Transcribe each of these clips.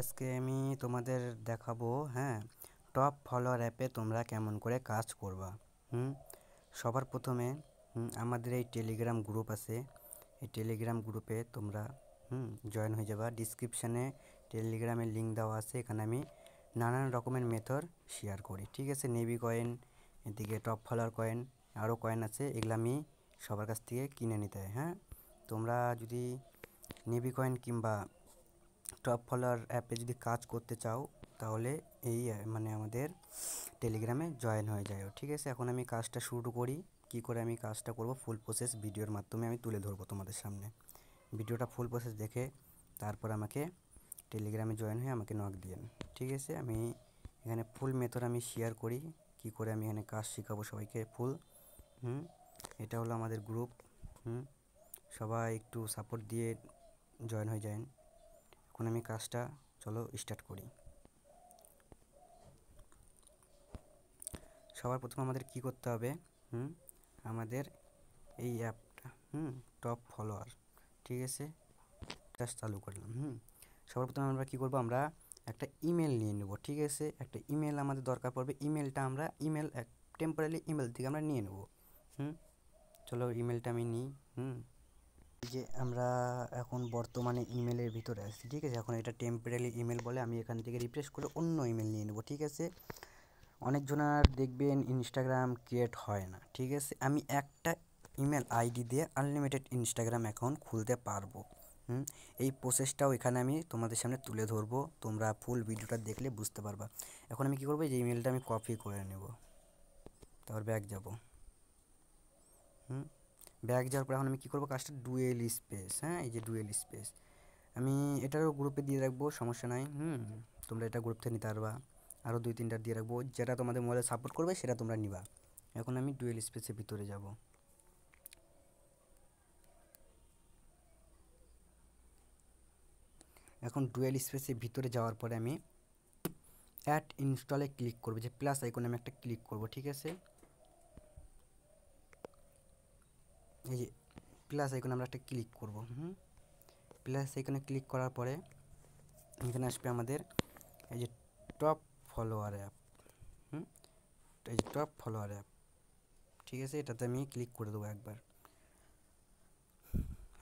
আজকে আমি তোমাদের দেখাবো টপ ফলোয়ার অ্যাপে তোমরা কেমন করে কাজ করবা। সবার প্রথমে আমাদের এই টেলিগ্রাম গ্রুপ আছে, এই টেলিগ্রাম গ্রুপে তোমরা জয়েন হয়ে যাবা। ডিসক্রিপশানে টেলিগ্রামের লিঙ্ক দেওয়া আছে, এখানে আমি নানান রকমের মেথড শেয়ার করি, ঠিক আছে। নেভি কয়েন, এদিকে টপ ফলোয়ার কয়েন, আরও কয়েন আছে, এগুলো আমি সবার কাছ থেকে কিনে নিতে হয়। তোমরা যদি নেভি কয়েন কিংবা টপ ফলোয়ার অ্যাপে যদি কাজ করতে চাও তাহলে এই আমাদের টেলিগ্রামে জয়েন হয়ে যাও, ঠিক আছে। এখন আমি কাজটা শুরু করি। কি করে আমি কাজটা করব ফুল প্রসেস ভিডিওর মাধ্যমে আমি তুলে ধরবো তোমাদের সামনে। ভিডিওটা ফুল প্রসেস দেখে তারপর আমাকে টেলিগ্রামে জয়েন হয়ে আমাকে নক দিয়েন, ঠিক আছে। আমি এখানে ফুল মেথড আমি শেয়ার করি, কি করে আমি এখানে কাজ শেখাবো সবাইকে ফুল। এটা হলো আমাদের গ্রুপ। সবাই একটু সাপোর্ট দিয়ে জয়েন হয়ে যান। এখন আমি কাজটা চলো স্টার্ট করি। সবার প্রথমে আমাদের কি করতে হবে, আমাদের এই অ্যাপটা টপ ফলোয়ার, ঠিক আছে, জাস্ট চালু করলাম। সবার প্রথমে আমরা কি করব, আমরা একটা ইমেল নিয়ে নেব, ঠিক আছে। একটা ইমেল আমাদের দরকার পড়বে। ইমেলটা আমরা টেম্পোরারি ইমেল থেকে আমরা নিয়ে নেব। চলো ইমেলটা আমি নিই। যে আমরা এখন বর্তমানে ইমেলের ভিতরে আছি, ঠিক আছে। এখন এটা টেম্পোরারি ইমেল বলে, আমি এখান থেকে রিফ্রেশ করে অন্য ইমেল নিয়ে নেব, ঠিক আছে। অনেকজনার দেখবেন ইনস্টাগ্রাম ক্রিয়েট হয় না, ঠিক আছে। আমি একটা ইমেল আইডি দিয়ে আনলিমিটেড ইনস্টাগ্রাম অ্যাকাউন্ট খুলতে পারবো। এই প্রসেসটাও এখানে আমি তোমাদের সামনে তুলে ধরবো, তোমরা ফুল ভিডিওটা দেখলে বুঝতে পারবা। এখন আমি কী করবো, যে ইমেলটা আমি কপি করে নেব, তারপর ব্যাক যাব। ব্যাক যাওয়ার পর এখন আমি কী করবো, কাজটা ডুয়েল স্পেস, এই যে ডুয়েল স্পেস আমি এটারও গ্রুপে দিয়ে রাখবো, সমস্যা নাই। তোমরা এটা গ্রুপ থেকে নিতে পারবা। আরও 2-3টা দিয়ে রাখবো, যেটা তোমাদের মোবাইলে সাপোর্ট করবে সেটা তোমরা নিবা। এখন আমি ডুয়েল স্পেসের ভিতরে যাব। এখন ডুয়েল স্পেসের ভিতরে যাওয়ার পরে আমি অ্যাড ইনস্টলে ক্লিক করবো, যে প্লাস আইকনে আমি একটা ক্লিক করব, ঠিক আছে। এই যে প্লাস আইকনে আমরা একটা ক্লিক করব। প্লাস আইকনে ক্লিক করার পরে এখানে আসবে আমাদের এই যে টপ ফলোয়ার অ্যাপ। এই যে টপ ফলোয়ার অ্যাপ, ঠিক আছে। এটাতে আমি ক্লিক করে দেবো একবার।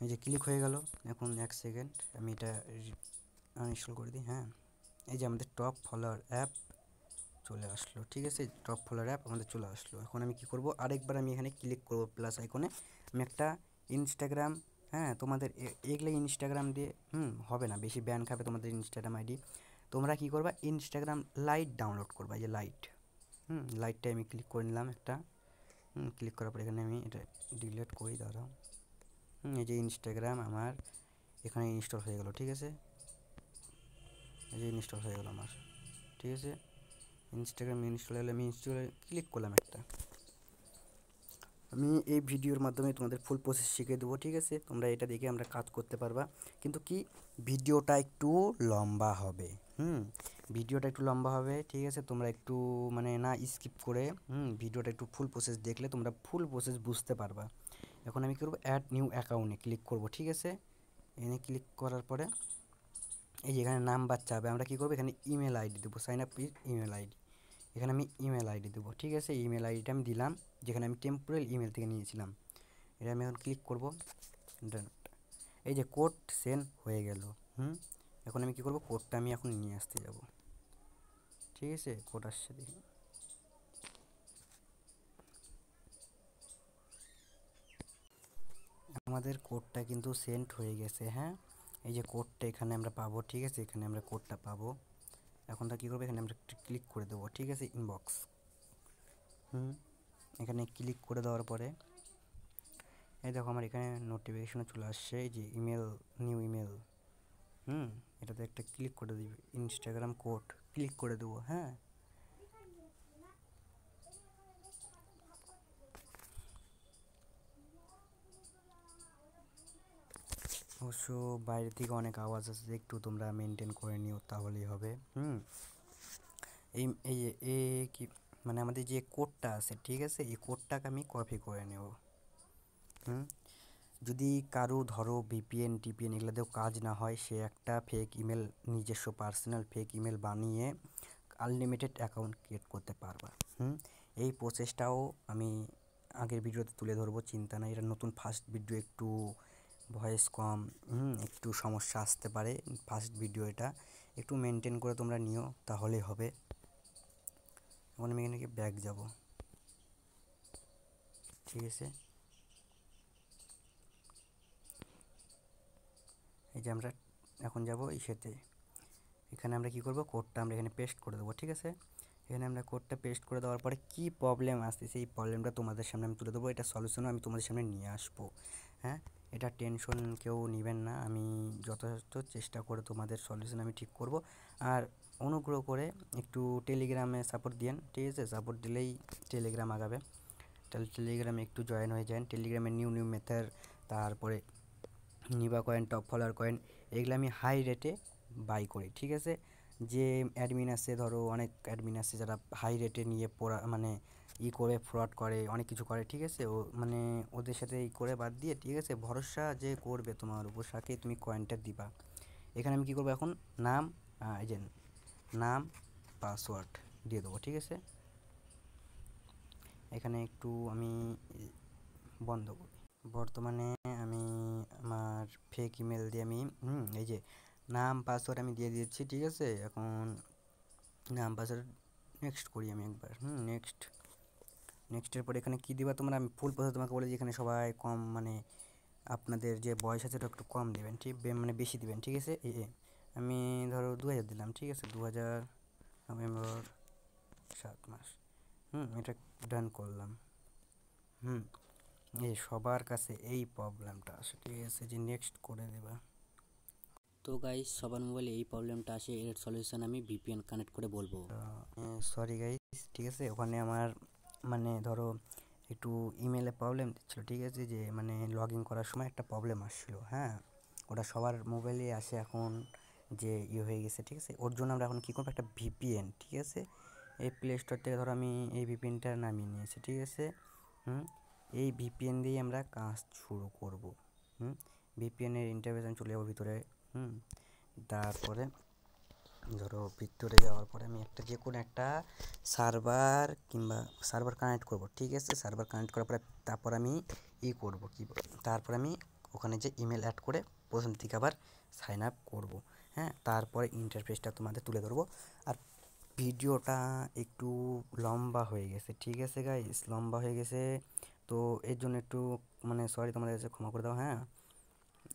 এই যে ক্লিক হয়ে গেল। এখন 1 সেকেন্ড আমি এটা আনইনস্টল করে দিই। এই যে আমাদের টপ ফলোয়ার অ্যাপ চলে আসলো, ঠিক আছে। টপ ফলোয়ার অ্যাপ আমাদের চলে আসলো। এখন আমি কি করব, আরেকবার আমি এখানে ক্লিক করব প্লাস আইকনে। আমি একটা ইনস্টাগ্রাম, তোমাদের এগুলো ইনস্টাগ্রাম দিয়ে হবে না, বেশি ব্যান খাবে তোমাদের ইনস্টাগ্রাম আইডি। তোমরা কি করবা, ইনস্টাগ্রাম লাইট ডাউনলোড করবা, এই যে লাইটটা আমি ক্লিক করে নিলাম একটা। ক্লিক করার পর এখানে আমি এটা ডিলিট করি, দাঁড়াও। এই যে ইনস্টাগ্রাম আমার এখানে ইনস্টল হয়ে গেল, ঠিক আছে। এই যে ইনস্টল হয়ে গেল আমার, ঠিক আছে। ইনস্টাগ্রাম ইনস্টল হলে আমি ইনস্টলে ক্লিক করলাম একটা। আমি এই ভিডিওর মাধ্যমে তোমাদের ফুল প্রসেস শিখিয়ে দেবো, ঠিক আছে। তোমরা এটা দেখে আমরা কাজ করতে পারবা, কিন্তু কি ভিডিওটা একটু লম্বা হবে। ভিডিওটা একটু লম্বা হবে, ঠিক আছে। তোমরা একটু না স্কিপ করে ভিডিওটা একটু ফুল প্রসেস দেখলে তোমরা ফুল প্রসেস বুঝতে পারবা। এখন আমি কী করবো, অ্যাড নিউ অ্যাকাউন্টে ক্লিক করব, ঠিক আছে। এখানে ক্লিক করার পরে এই যে এখানে নাম্বার চাবে, আমরা কী করবো, এখানে ইমেল আইডি দেবো, sign up with email ID. এখানে আমি ইমেল আইডি দেবো, ঠিক আছে। ইমেল আইডিটা আমি দিলাম, যেখানে আমি টেম্পোরারি ইমেল থেকে নিয়েছিলাম। এটা আমি এখন ক্লিক করব। এই যে কোড সেন্ড হয়ে গেল। এখন আমি কী করবো, কোডটা আমি এখন নিয়ে আসতে যাব, ঠিক আছে। কোড আসছে, দেখি। আমাদের কোডটা কিন্তু সেন্ড হয়ে গেছে। এই যে কোডটা এখানে আমরা পাবো, ঠিক আছে। এখানে আমরা কোডটা পাবো। এখন তা কী করবো, এখানে আমরা ক্লিক করে দেবো, ঠিক আছে। ইনবক্স, এখানে ক্লিক করে দেওয়ার পরে এই দেখো আমার এখানে নোটিফিকেশনে চলে আসছে, এই যে ইমেল, নিউ ইমেল। এটাতে একটা ক্লিক করে দিবি, ইনস্টাগ্রাম কোড ক্লিক করে দেবো। অবশ্য বাইরে থেকে অনেক আওয়াজ আছে, একটু তোমরা মেনটেন করে নিও, তাহলেই হবে। এই এই কি আমাদের যে কোডটা আছে, ঠিক আছে, এই কোডটাকে আমি কপি করে নেব। যদি কারো ধরো ভিপিএন টিপিএন এগুলোতেও কাজ না হয়, সে একটা ফেক ইমেল, নিজস্ব পার্সোনাল ফেক ইমেল বানিয়ে আনলিমিটেড অ্যাকাউন্ট ক্রিয়েট করতে পারবা। এই প্রসেসটাও আমি আগের ভিডিওতে তুলে ধরবো, চিন্তা নাই। এটা নতুন ফার্স্ট ভিডিও, একটু ভয়েস কম, একটু সমস্যা আসতে পারে ফার্স্ট ভিডিও, এটা একটু মেনটেন করে তোমরা নিও, তাহলেই হবে। এখন আমি এখানে ব্যাক যাব, ঠিক আছে। এই যে আমরা এখন যাব ইসেতে, এখানে আমরা কি করব, কোডটা আমরা এখানে পেস্ট করে দেবো, ঠিক আছে। এখানে আমরা কোডটা পেস্ট করে দেওয়ার পরে কি প্রবলেম আসতেছে, এই প্রবলেমটা তোমাদের সামনে আমি তুলে দেবো, এটা সলিউশনও আমি তোমাদের সামনে নিয়ে আসবো। হ্যাঁ, এটা টেনশন কেউ নেবেন না, আমি যথাযথ চেষ্টা করে তোমাদের সলিউশন আমি ঠিক করব। আর অনুগ্রহ করে একটু টেলিগ্রামে সাপোর্ট দিন, ঠিক আছে। সাপোর্ট দিলেই টেলিগ্রাম আগাবে, তাহলে টেলিগ্রামে একটু জয়েন হয়ে যান। টেলিগ্রামে নিউ নিউ মেথড, তারপরে নিবা কয়েন, টপ ফলোয়ার কয়েন, এগুলো আমি হাই রেটে বাই করি, ঠিক আছে। যে অ্যাডমিন আছে, ধরো অনেক অ্যাডমিন আছে যারা হাই রেটে নিয়ে পড়া মানে করে ফ্রড করে, অনেক কিছু করে, ঠিক আছে। ও মানে ওদের সাথে করে বাদ দিয়ে, ঠিক আছে, ভরসা যে করবে তোমার উপর, সাথে তুমি কয়েনটা দিবা। এখানে আমি কী করবো, এখন নাম, এই যে নাম পাসওয়ার্ড দিয়ে দেবো, ঠিক আছে। এখানে একটু আমি বন্ধ করি। বর্তমানে আমি আমার ফেক ইমেল দিয়ে আমি এই যে নাম পাসওয়ার্ড আমি দিয়ে দিচ্ছি, ঠিক আছে। এখন নাম পাসওয়ার্ড নেক্সট করি আমি একবার, নেক্সটের পরে এখানে কী দিবা তোমরা, আমি ফুল প্রসেস তোমাকে বলে দিই। এখানে সবাই কম মানে আপনাদের যে বয়স আছে ওটা একটু কম দেবেন, ঠিক মানে বেশি দিবেন, ঠিক আছে। আমি ধরো 2000 দিলাম, ঠিক আছে, 2000 নভেম্বর 7 মাস, এটা ডান করলাম। এই সবার কাছে এই প্রবলেমটা আসে, ঠিক আছে, যে নেক্সট করে দেবা। তো গাইস, সবার মোবাইলে এই প্রবলেমটা আসে, এর সলিউশন আমি ভিপিএন কানেক্ট করে বলবো। সরি গাইস, ঠিক আছে, ওখানে আমার মানে ধরো একটু ইমেলে প্রবলেম দিচ্ছিল, ঠিক আছে, যে মানে লগ ইন করার সময় একটা প্রবলেম আসছিলো। হ্যাঁ, ওটা সবার মোবাইলে আসে এখন, যে হয়ে গেছে, ঠিক আছে। ওর জন্য আমরা এখন কী করবো, একটা ভিপিএন, ঠিক আছে, এই প্লে স্টোর থেকে ধরো আমি এই ভিপিএনটা নামিয়ে নিয়েছি, ঠিক আছে। এই ভিপিএন দিয়ে আমরা কাজ শুরু করব। ভিপিএনের ইন্টারফেস আমি চলে যাবো ভিতরে। তারপরে ধরো ভিতরে যাওয়ার পরে আমি একটা যে কোনো একটা সার্ভার কিংবা সার্ভার কানেক্ট করব, ঠিক আছে। সার্ভার কানেক্ট করার পরে তারপর আমি করব কি, তারপর আমি ওখানে যে ইমেল অ্যাড করে প্রথম থেকে আবার সাইন আপ করবো। হ্যাঁ, তারপরে ইন্টারফেসটা তোমাদের তুলে ধরবো। আর ভিডিওটা একটু লম্বা হয়ে গেছে, ঠিক আছে গাইস, লম্বা হয়ে গেছে, তো এর জন্য একটু মানে সরি, তোমাদের কাছে ক্ষমা করে দাও। হ্যাঁ,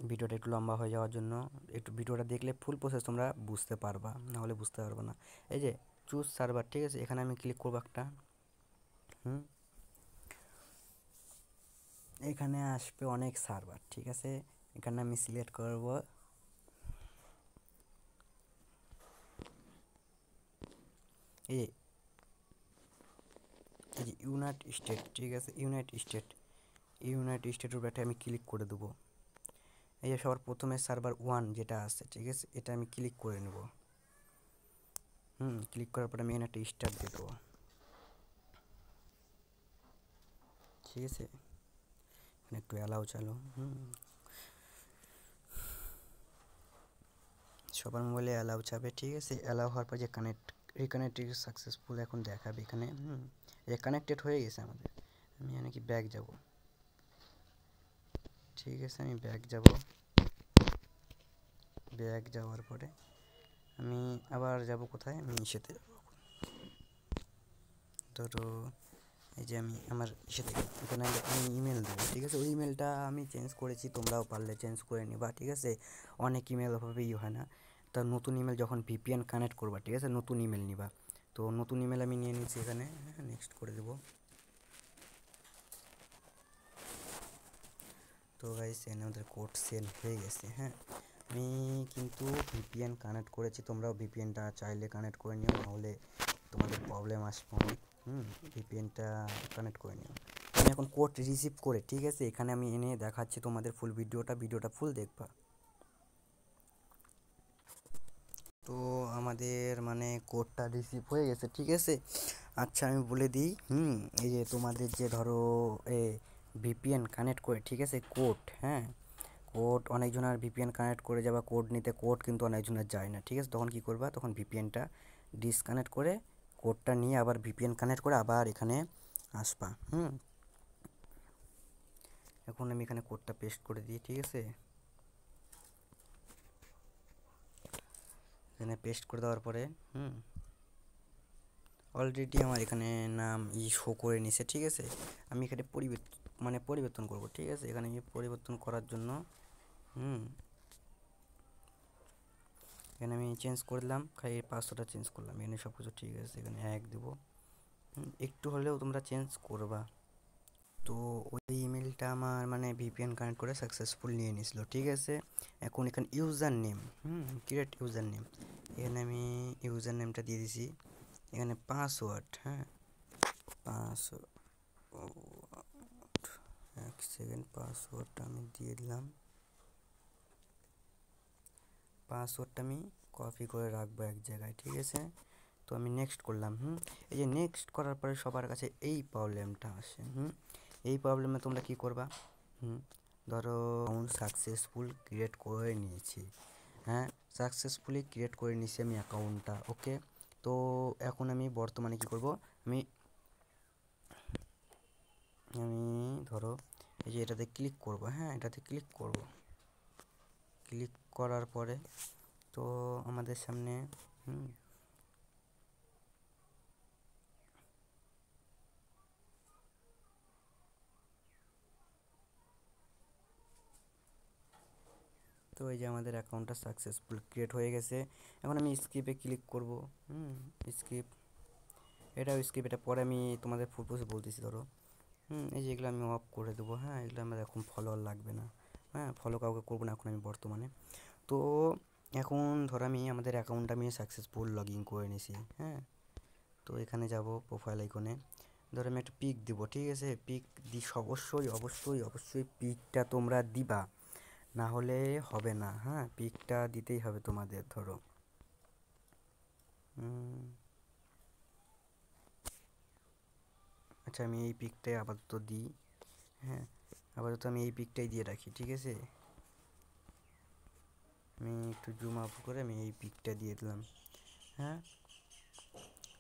ভিডিওটা একটু লম্বা হয়ে যাওয়ার জন্য, একটু ভিডিওটা দেখলে ফুল প্রসেস তোমরা বুঝতে পারবা, না হলে বুঝতে পারবে না। এই যে চুজ সার্ভার, ঠিক আছে, এখানে আমি ক্লিক করবো একটা, এখানে আসবে অনেক সার্ভার, ঠিক আছে। এখানে আমি সিলেক্ট করব এই যে ইউনাইটেড স্টেট, ঠিক আছে, ইউনাইটেড স্টেটের উপরে আমি ক্লিক করে দেবো। এই যে সবার প্রথমে সার্ভার 1 যেটা আছে, ঠিক আছে, এটা আমি ক্লিক করে নেব। ক্লিক করার পরে আমি এখানে একটা স্টার্ট দিয়ে দেবো, ঠিক আছে। এখানে একটু অ্যালাউ চালু, সবার মোবাইলে অ্যালাউ চাবে, ঠিক আছে। অ্যালাউ হওয়ার পর যে রিকানেক্টেড সাকসেসফুল এখন দেখাবে এখানে, যে কানেক্টেড হয়ে গেছে আমাদের। আমি এখানে কি ব্যাক যাব, ঠিক আছে, আমি ব্যাক যাওয়ার পরে আমি আবার যাব কোথায়, আমি ইসেতে যাব। ধরো এই যে আমি আমার ইসেতে এখানে আমি ইমেল দেবো, ঠিক আছে। ওই ইমেলটা আমি চেঞ্জ করেছি, তোমরাও পারলে চেঞ্জ করে নিবা, ঠিক আছে। অনেক ইমেল ওভাবে হয় না, তা নতুন ইমেল যখন ভিপিএন কানেক্ট করবা, ঠিক আছে, নতুন ইমেল নিবা। তো নতুন ইমেল আমি নিয়ে নিচ্ছি এখানে, নেক্সট করে দেবো। তো গাইস, এখানে আমাদের কোড সেন্ড হয়ে গেছে। হ্যাঁ, আমি কিন্তু ভিপিএন কানেক্ট করেছি, তোমরাও ভিপিএনটা চাইলে কানেক্ট করে নিও, নাহলে তোমাদের প্রবলেম আসবে অনেক। ভিপিএনটা কানেক্ট করে নিও। আমি এখন কোড রিসিভ করে, ঠিক আছে, এখানে আমি এনে দেখাচ্ছি তোমাদের ফুল ভিডিওটা ফুল দেখবা। তো আমাদের মানে কোডটা রিসিভ হয়ে গেছে, ঠিক আছে। আচ্ছা, আমি বলে দিই, এই যে তোমাদের যে ধরো ভিপিএন কানেক্ট করে, ঠিক আছে, কোড, হ্যাঁ, কোড অনেকজনের ভিপিএন কানেক্ট করে যাবা কোড নিতে, কোড কিন্তু অনেকজনের যায় না, ঠিক আছে। তখন কি করবা, তখন ভিপিএনটা ডিসকানেক্ট করে কোডটা নিয়ে আবার ভিপিএন কানেক্ট করে আবার এখানে আসবা। এখন আমি এখানে কোডটা পেস্ট করে দিই, ঠিক আছে। এখানে পেস্ট করে দেওয়ার পরে অলরেডি আমার এখানে নাম শো করে নিছে, ঠিক আছে। আমি এখানে পরিবর্তন করব, ঠিক আছে। এখানে আমি পরিবর্তন করার জন্য এখানে আমি চেঞ্জ করলাম, খালি পাসওয়ার্ডটা চেঞ্জ করলাম, এখানে সব কিছু ঠিক আছে। এখানে 1 দেবো, একটু হলেও তোমরা চেঞ্জ করবা। তো ওই ইমেলটা আমার ভিপিএন কানেক্ট করে সাকসেসফুল নিয়ে নিয়েছিল, ঠিক আছে। এখন এখানে user name, create user name, এখানে আমি ইউজার নেমটা দিয়ে দিছি। এখানে পাসওয়ার্ড, হ্যাঁ, পাসওয়ার্ড, 1 সেকেন্ড, পাসওয়ার্ডটা আমি দিয়ে দিলাম। পাসওয়ার্ডটা আমি কপি করে রাখবো এক জায়গায়, ঠিক আছে। তো আমি নেক্সট করলাম। এই যে নেক্সট করার পরে সবার কাছে এই প্রবলেমটা আসে। এই প্রবলেমে তোমরা কি করবা, ধরো অ্যাকাউন্ট সাকসেসফুল ক্রিয়েট করে নিয়েছি, হ্যাঁ, সাকসেসফুলি ক্রিয়েট করে নিয়েছি আমি অ্যাকাউন্টটা, ওকে। তো এখন আমি বর্তমানে কি করব, আমি ধরো এই যে এটাতে ক্লিক করব, হ্যাঁ, এটাতে ক্লিক করব। ক্লিক করার পরে তো আমাদের সামনে তো এই যে আমাদের অ্যাকাউন্টটা সাকসেসফুল ক্রিয়েট হয়ে গেছে। এখন আমি স্কিপে ক্লিক করব, স্কিপ, এটাও স্কিপ, এটা পরে আমি তোমাদের ফুল প্রসেস বলতেছি। ধরো এই যে এগুলো আমি অফ করে দেবো, হ্যাঁ, এগুলো আমার এখন ফলোয়ার লাগবে না, হ্যাঁ, ফলো কাউকে করবো না এখন আমি বর্তমানে। তো এখন ধরো আমি আমাদের অ্যাকাউন্টটা আমি সাকসেসফুল লগ ইন করে নিয়েছি, হ্যাঁ। তো এখানে যাব প্রোফাইল আইকনে, ধরো আমি একটা পিক দিব, ঠিক আছে। পিক অবশ্যই অবশ্যই অবশ্যই পিকটা তোমরা দিবা, না হলে হবে না, হ্যাঁ, পিকটা দিতেই হবে তোমাদের। ধরো আচ্ছা, আমি এই পিকটাই আপাতত দিই, হ্যাঁ, আপাতত আমি এই পিকটাই দিয়ে রাখি, ঠিক আছে। আমি একটু জুম আপ করে আমি এই পিকটা দিয়ে দিলাম, হ্যাঁ।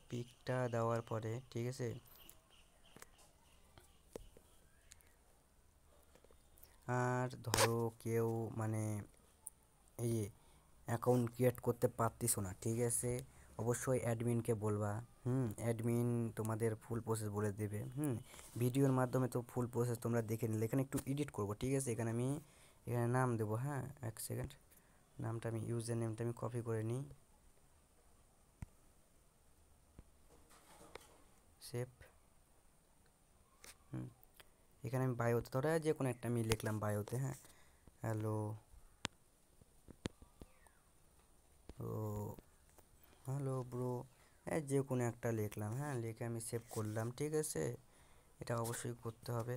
পিকটা দেওয়ার পরে, ঠিক আছে, আর ধরো কেউ এই অ্যাকাউন্ট ক্রিয়েট করতে পারতিস না, ঠিক আছে, অবশ্যই অ্যাডমিনকে বলবা। অ্যাডমিন তোমাদের ফুল প্রসেস বলে দেবে। ভিডিওর মাধ্যমে তো ফুল প্রসেস তোমরা দেখে নিলে। এখানে একটু এডিট করব, ঠিক আছে। এখানে আমি এখানে নাম দেবো, হ্যাঁ, 1 সেকেন্ড, নামটা আমি ইউজার নেমটা আমি কপি করে নিই, সেভ। এখানে আমি বায়োতে ধরো যে কোনো একটা আমি লিখলাম বায়োতে, হ্যাঁ, হ্যালো, ও হ্যালো ব্রো, হ্যাঁ, যে কোনো একটা লিখলাম, হ্যাঁ, লিখে আমি সেভ করলাম, ঠিক আছে। এটা অবশ্যই করতে হবে।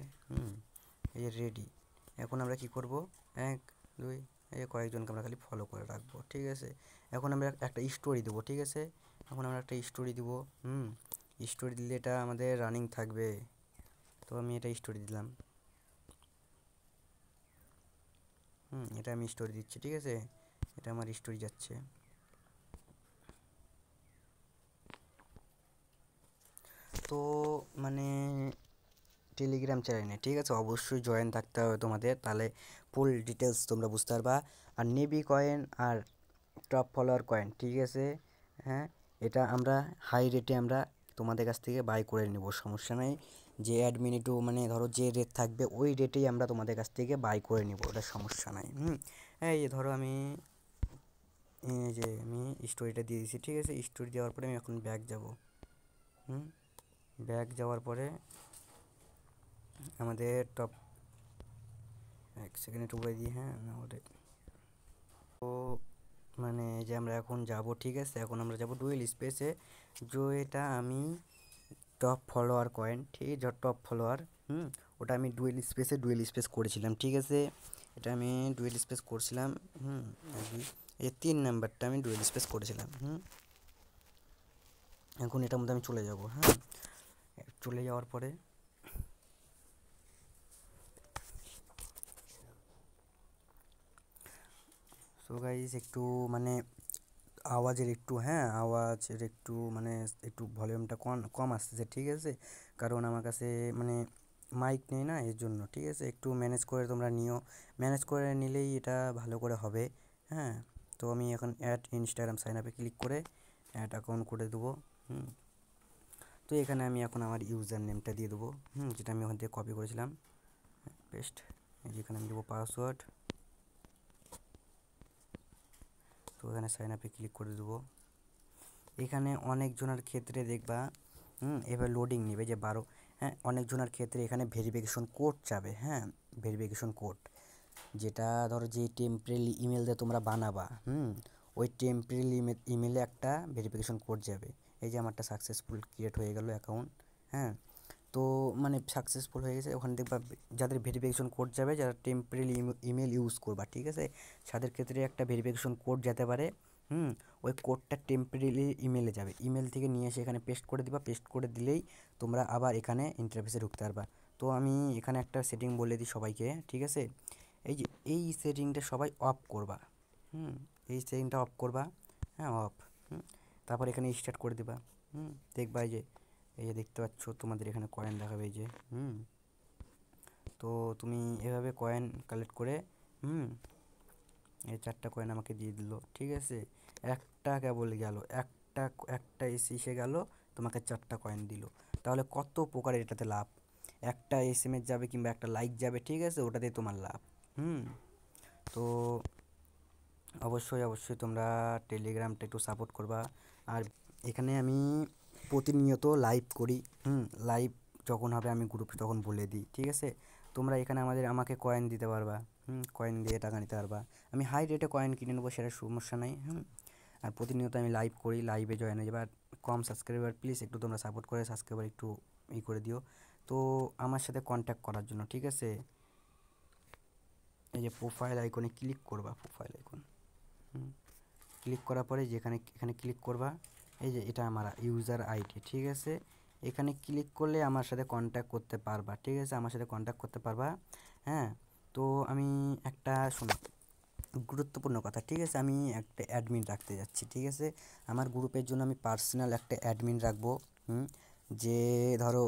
এই যে রেডি। এখন আমরা কি করব, 1 2 এই কয়েকজনকে আমরা খালি ফলো করে রাখবো, ঠিক আছে। এখন আমরা একটা স্টোরি দেবো, ঠিক আছে। এখন আমরা একটা স্টোরি দিব, স্টোরি দিলে এটা আমাদের রানিং থাকবে। তো আমি এটা স্টোরি দিলাম, এটা আমি স্টোরি দিচ্ছি, ঠিক আছে। এটা আমার স্টোরি যাচ্ছে। তো টেলিগ্রাম চ্যানেলে, ঠিক আছে, অবশ্যই জয়েন থাকতে হবে তোমাদের, তাহলে ফুল ডিটেলস তোমরা বুঝতে পারবা। আর নেবি কয়েন আর টপ ফলোয়ার কয়েন, ঠিক আছে, হ্যাঁ, এটা আমরা হাই রেটে আমরা তোমাদের কাছ থেকে বাই করে নেব, সমস্যা নাই। যে অ্যাডমিন একটু ধরো যে রেট থাকবে ওই রেটেই আমরা তোমাদের কাছ থেকে বাই করে নেব, ওটা সমস্যা নাই। হ্যাঁ, এই ধরো আমি এই যে আমি স্টোরিটা দিয়ে দিয়েছি, ঠিক আছে। স্টোরি দেওয়ার পরে আমি এখন ব্যাক যাব, ব্যাক যাওয়ার পরে আমাদের টপ, 1 সেকেন্ড একটু বলে দিই, হ্যাঁ, না ওটা তো এই যে আমরা এখন যাব, ঠিক আছে। এখন আমরা যাব ডুয়েল স্পেসে, এটা আমি টপ ফলোয়ার কয়েন, ঠিক আছে, টপ ফলোয়ার, ওটা আমি ডুয়েল স্পেস করেছিলাম, ঠিক আছে। এটা আমি ডুয়েল স্পেস করছিলাম, এই 3 নাম্বারটা আমি ডুয়েল স্পেস করেছিলাম। এখন এটার মধ্যে আমি চলে যাব, হ্যাঁ, চলে যাওয়ার পরে সো গাইস একটু মানে আওয়াজের একটু মানে একটু ভলিউমটা কম কম আসতেছে, ঠিক আছে? কারণ আমার কাছে মানে মাইক নেই না, এর জন্য। ঠিক আছে, একটু ম্যানেজ করে তোমরা নিও, ম্যানেজ করে নিলেই এটা ভালো করে হবে। হ্যাঁ, তো আমি এখন অ্যাড ইনস্টাগ্রাম সাইন আপে ক্লিক করে অ্যাড অ্যাকাউন্ট করে দেবো। হুম, তো এখানে আমি এখন আমার ইউজার নেমটা দিয়ে দেবো, যেটা আমি ওখান থেকে কপি করেছিলাম, পেস্ট। যেখানে আমি দেবো পাসওয়ার্ড, তো এখানে সাইন আপে ক্লিক করে দেবো। এখানে অনেকজনের ক্ষেত্রে দেখবা এবার লোডিং নেবে যে 12। হ্যাঁ, অনেকজনের ক্ষেত্রে এখানে ভেরিফিকেশন কোড চাবে। হ্যাঁ, ভেরিফিকেশন কোড, যেটা ধরো যে টেম্পোরারি ইমেল দিয়ে তোমরা বানাবা, ওই টেম্পোরারি ইমেলে একটা ভেরিফিকেশন কোড যাবে। এই যে আমারটা সাকসেসফুল ক্রিয়েট হয়ে গেল অ্যাকাউন্ট। হ্যাঁ, তো মানে সাকসেসফুল হয়ে গেছে। ওখানে দেখবা যাদের ভেরিফিকেশন কোড যাবে, যারা টেম্পোরারি ইমেল ইউজ করবা, ঠিক আছে, তাদের ক্ষেত্রে একটা ভেরিফিকেশন কোড যেতে পারে। ওই কোডটা টেম্পোরারি ইমেলে যাবে, ইমেল থেকে নিয়ে এসে এখানে পেস্ট করে দিবা। পেস্ট করে দিলেই তোমরা আবার এখানে ইন্টারফেসে ঢুকতে পারবা। তো আমি এখানে একটা সেটিং বলে দিই সবাইকে, ঠিক আছে? এই যে এই সেটিংটা সবাই অফ করবা। হুম এই সেটিংটা অফ করবা। হ্যাঁ, অফ। তারপর এখানে স্টার্ট করে দিবা। দেখবা এই যে দেখতে পাচ্ছ তোমাদের এখানে কয়েন দেখাবে, এই যে তো তুমি এভাবে কয়েন কালেক্ট করে এই 4টা কয়েন আমাকে দিয়ে দিল, ঠিক আছে? একটা কেবল গেল, একটা এসে গেল, তোমাকে 4টা কয়েন দিল। তাহলে কত প্রকারের এটাতে লাভ! একটা এসএমএস যাবে কিংবা একটা লাইক যাবে, ঠিক আছে, ওটাতে তোমার লাভ। হুম তো অবশ্যই তোমরা টেলিগ্রামটা একটু সাপোর্ট করবা। আর এখানে আমি প্রতিনিয়ত লাইভ করি। লাইভ যখন হবে আমি গ্রুপে তখন বলে দিই, ঠিক আছে? তোমরা এখানে আমাকে কয়েন দিতে পারবা। কয়েন দিয়ে টাকা নিতে পারবা। আমি হাই রেটে কয়েন কিনে নেবো, সেটা সমস্যা নাই। আর প্রতিনিয়ত আমি লাইভ করি, লাইভে জয়েন হয়ে যাবে। আর কম সাবস্ক্রাইবার প্লিজ একটু তোমরা সাপোর্ট করে সাবস্ক্রাইবার একটু করে দিও। তো আমার সাথে কন্ট্যাক্ট করার জন্য, ঠিক আছে, এই যে প্রোফাইল আইকনে ক্লিক করবা, প্রোফাইল আইকন ক্লিক করার পরে এখানে ক্লিক করবা। এই যে এটা আমার ইউজার আইডি, ঠিক আছে? এখানে ক্লিক করলে আমার সাথে কন্ট্যাক্ট করতে পারবা, ঠিক আছে, আমার সাথে কন্ট্যাক্ট করতে পারবা। হ্যাঁ, তো আমি একটা শোনো, গুরুত্বপূর্ণ কথা, ঠিক আছে, আমি একটা অ্যাডমিন রাখতে যাচ্ছি, ঠিক আছে? আমার গ্রুপের জন্য আমি পার্সোনাল একটা অ্যাডমিন রাখবো। যে ধরো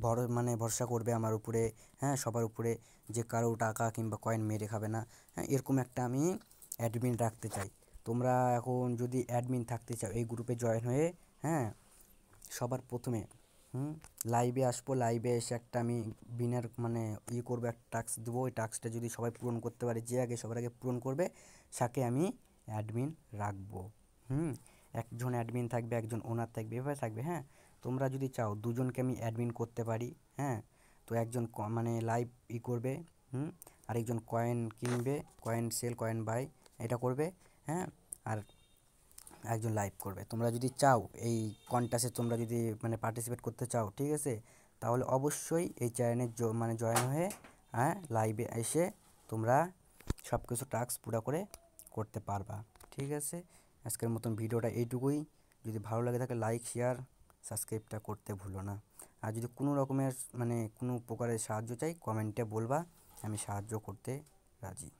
বড় মানে ভরসা করবে আমার উপরে, হ্যাঁ, সবার উপরে, যে কারো টাকা কিংবা কয়েন মেরে খাবে না। হ্যাঁ, এরকম একটা আমি অ্যাডমিন রাখতে চাই। তোমরা এখন যদি অ্যাডমিন থাকতে চাও এই গ্রুপে জয়েন হয়ে, হ্যাঁ, সবার প্রথমে লাইভে আসবো, লাইভে এসে একটা আমি বিনার মানে করবো, একটা টাস্ক দেবো। ওই টাস্কটা যদি সবাই পূরণ করতে পারে, যে আগে সবার আগে পূরণ করবে তাকে আমি অ্যাডমিন রাখবো। একজন অ্যাডমিন থাকবে, একজন ওনার থাকবে, এভাবে থাকবে। হ্যাঁ, তোমরা যদি চাও দুজনকে আমি অ্যাডমিন করতে পারি। হ্যাঁ, তো একজন মানে লাইভ করবে, আরেকজন কয়েন কিনবে, কয়েন সেল, কয়েন বাই এটা করবে। হ্যাঁ, আর একজন লাইভ করবে। তোমরা যদি চাও এই কন্টেস্টে তোমরা যদি মানে পার্টিসিপেট করতে চাও, ঠিক আছে, তাহলে অবশ্যই এই চ্যানেলে মানে জয়েন হয়ে, হ্যাঁ, লাইভে এসে তোমরা সব কিছু টাস্ক পুরো করে করতে পারবা, ঠিক আছে? আজকের মতন ভিডিওটা এইটুকুই। যদি ভালো লাগে থাকে লাইক, শেয়ার, সাবস্ক্রাইবটা করতে ভুলো না। আর যদি কোনো রকমের মানে কোনো প্রকারের সাহায্য চাই কমেন্টে বলবা, আমি সাহায্য করতে রাজি।